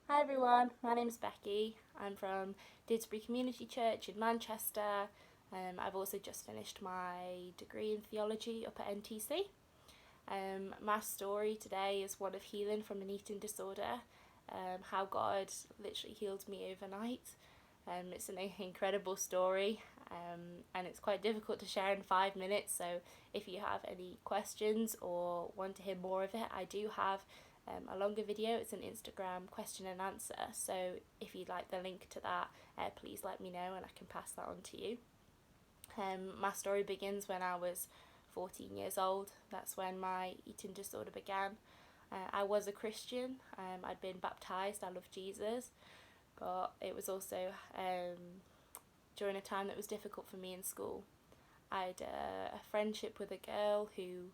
Hi everyone, my name's Becky. I'm from Didsbury Community Church in Manchester. I've also just finished my degree in theology up at NTC. My story today is one of healing from an eating disorder, how God literally healed me overnight. It's an incredible story, and it's quite difficult to share in 5 minutes. So, if you have any questions or want to hear more of it, I do have a longer video. It's an Instagram question and answer. So, if you'd like the link to that, please let me know and I can pass that on to you. My story begins when I was 14 years old. That's when my eating disorder began. I was a Christian, I'd been baptised, I love Jesus, but it was also during a time that was difficult for me in school. I had a friendship with a girl who,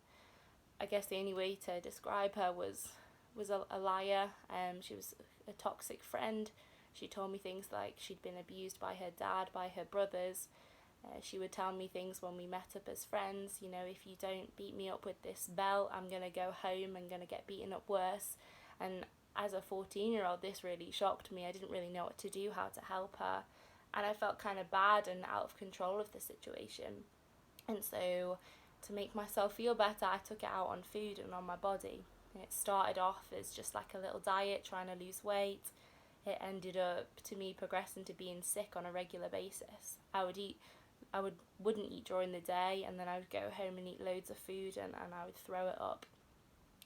I guess the only way to describe her was a liar. She was a toxic friend. She told me things like she'd been abused by her dad, by her brothers. She would tell me things when we met up as friends. If you don't beat me up with this belt, I'm going to go home and going to get beaten up worse. And as a 14-year-old, this really shocked me. I didn't really know what to do, how to help her. And I felt kind of bad and out of control of the situation. And so, to make myself feel better, I took it out on food and on my body. It started off as just like a little diet, trying to lose weight. It ended up to me progressing to being sick on a regular basis. Wouldn't eat during the day, and then I would go home and eat loads of food, and I would throw it up.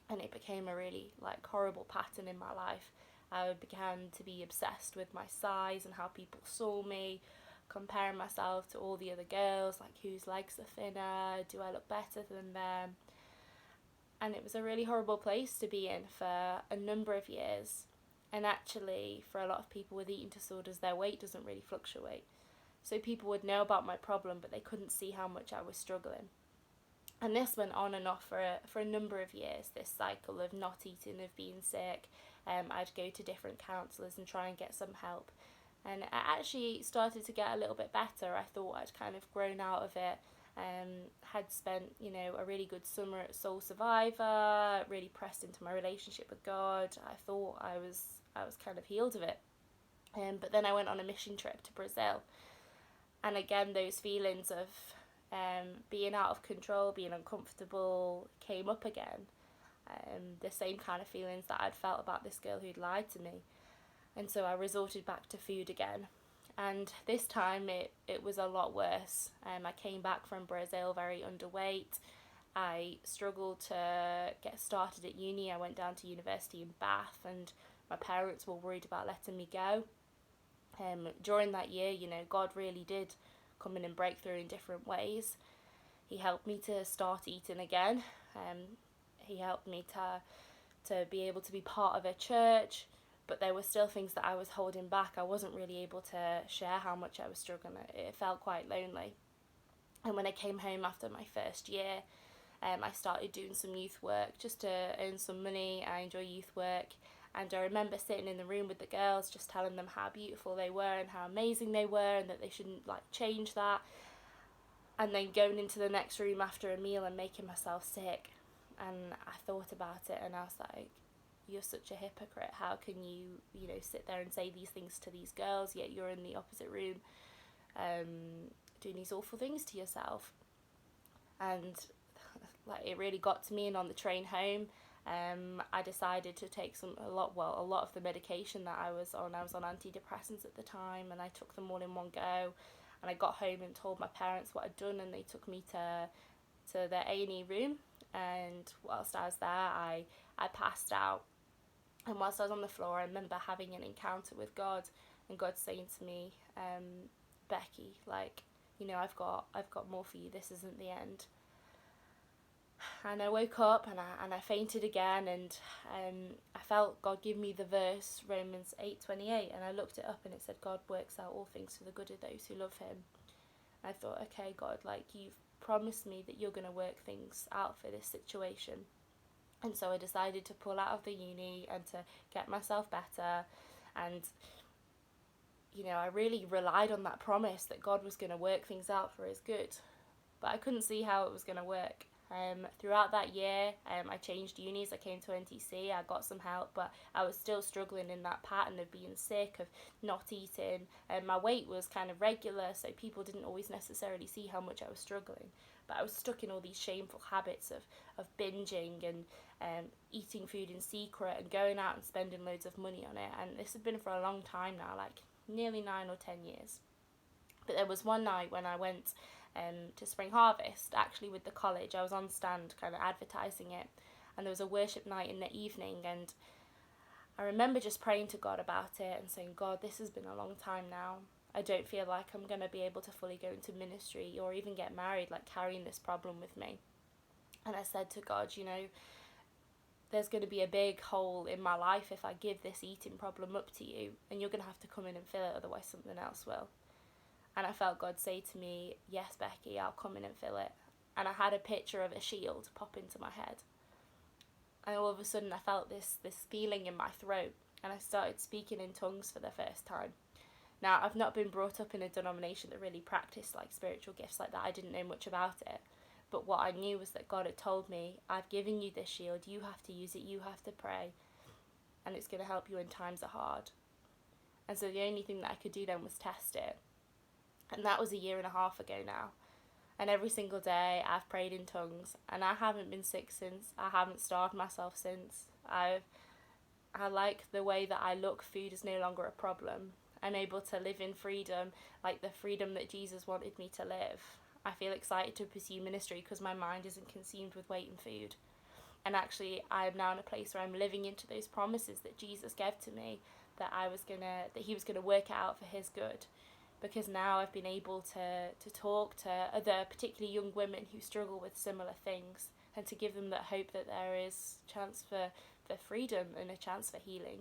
And it became a really horrible pattern in my life. I began to be obsessed with my size and how people saw me, comparing myself to all the other girls, like whose legs are thinner, do I look better than them? And it was a really horrible place to be in for a number of years. And actually, for a lot of people with eating disorders, their weight doesn't really fluctuate. So people would know about my problem, but they couldn't see how much I was struggling. And this went on and off for a number of years, this cycle of not eating, of being sick. I'd go to different counsellors and try and get some help. And it actually started to get a little bit better. I thought I'd kind of grown out of it. Had spent, a really good summer at Soul Survivor, really pressed into my relationship with God. I thought I was kind of healed of it. But then I went on a mission trip to Brazil. And again, those feelings of being out of control, being uncomfortable came up again. The same kind of feelings that I'd felt about this girl who'd lied to me. And so I resorted back to food again. And this time it was a lot worse. I came back from Brazil very underweight. I struggled to get started at uni. I went down to university in Bath, and my parents were worried about letting me go. During that year, God really did come in and break through in different ways. He helped me to start eating again. He helped me to be able to be part of a church, but there were still things that I was holding back. I wasn't really able to share how much I was struggling. It felt quite lonely. And when I came home after my first year, I started doing some youth work just to earn some money. I enjoy youth work. And I remember sitting in the room with the girls, just telling them how beautiful they were and how amazing they were, and that they shouldn't change that. And then going into the next room after a meal and making myself sick. And I thought about it, and I was like, you're such a hypocrite. How can you, sit there and say these things to these girls, yet you're in the opposite room doing these awful things to yourself? And it really got to me. And on the train home, I decided to take a lot of the medication that I was on. I was on antidepressants at the time, and I took them all in one go. And I got home and told my parents what I'd done, and they took me to their A&E room. And whilst I was there, I passed out. And whilst I was on the floor, I remember having an encounter with God, and God saying to me, Becky, I've got more for you. This isn't the end. And I woke up and I fainted again, and I felt God give me the verse Romans 8:28, and I looked it up, and it said God works out all things for the good of those who love him. And I thought, okay, God, you've promised me that you're going to work things out for this situation. And so I decided to pull out of the uni and to get myself better. And I really relied on that promise that God was going to work things out for his good. But I couldn't see how it was going to work. Throughout that year, I changed unis. I came to NTC. I got some help, but I was still struggling in that pattern of being sick, of not eating. And my weight was kind of regular, so people didn't always necessarily see how much I was struggling. But I was stuck in all these shameful habits of binging and eating food in secret and going out and spending loads of money on it. And this had been for a long time now, like nearly 9 or 10 years. But there was one night when I went to Spring Harvest, actually with the college. I was on stand kind of advertising it, and there was a worship night in the evening, and I remember just praying to God about it and saying, God, this has been a long time now. I don't feel like I'm going to be able to fully go into ministry or even get married, like carrying this problem with me. And I said to God, you know, there's going to be a big hole in my life if I give this eating problem up to you, and you're going to have to come in and fill it, otherwise something else will. And I felt God say to me, yes, Becky, I'll come in and fill it. And I had a picture of a shield pop into my head. And all of a sudden I felt this feeling in my throat, and I started speaking in tongues for the first time. Now, I've not been brought up in a denomination that really practiced like spiritual gifts like that. I didn't know much about it. But what I knew was that God had told me, I've given you this shield, you have to use it, you have to pray, and it's going to help you when times are hard. And so the only thing that I could do then was test it. And that was 1.5 years ago now. And every single day I've prayed in tongues, and I haven't been sick since. I haven't starved myself since. I like the way that I look. Food is no longer a problem. I'm able to live in freedom, like the freedom that Jesus wanted me to live. I feel excited to pursue ministry because my mind isn't consumed with weight and food. And actually, I am now in a place where I'm living into those promises that Jesus gave to me, that he was gonna work it out for his good. Because now I've been able to talk to other, particularly young women who struggle with similar things, and to give them that hope that there is chance for freedom and a chance for healing.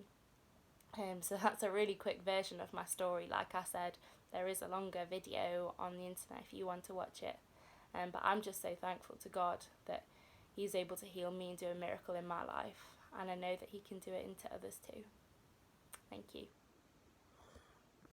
So that's a really quick version of my story. Like I said, there is a longer video on the internet if you want to watch it. But I'm just so thankful to God that he's able to heal me and do a miracle in my life. And I know that he can do it into others too. Thank you.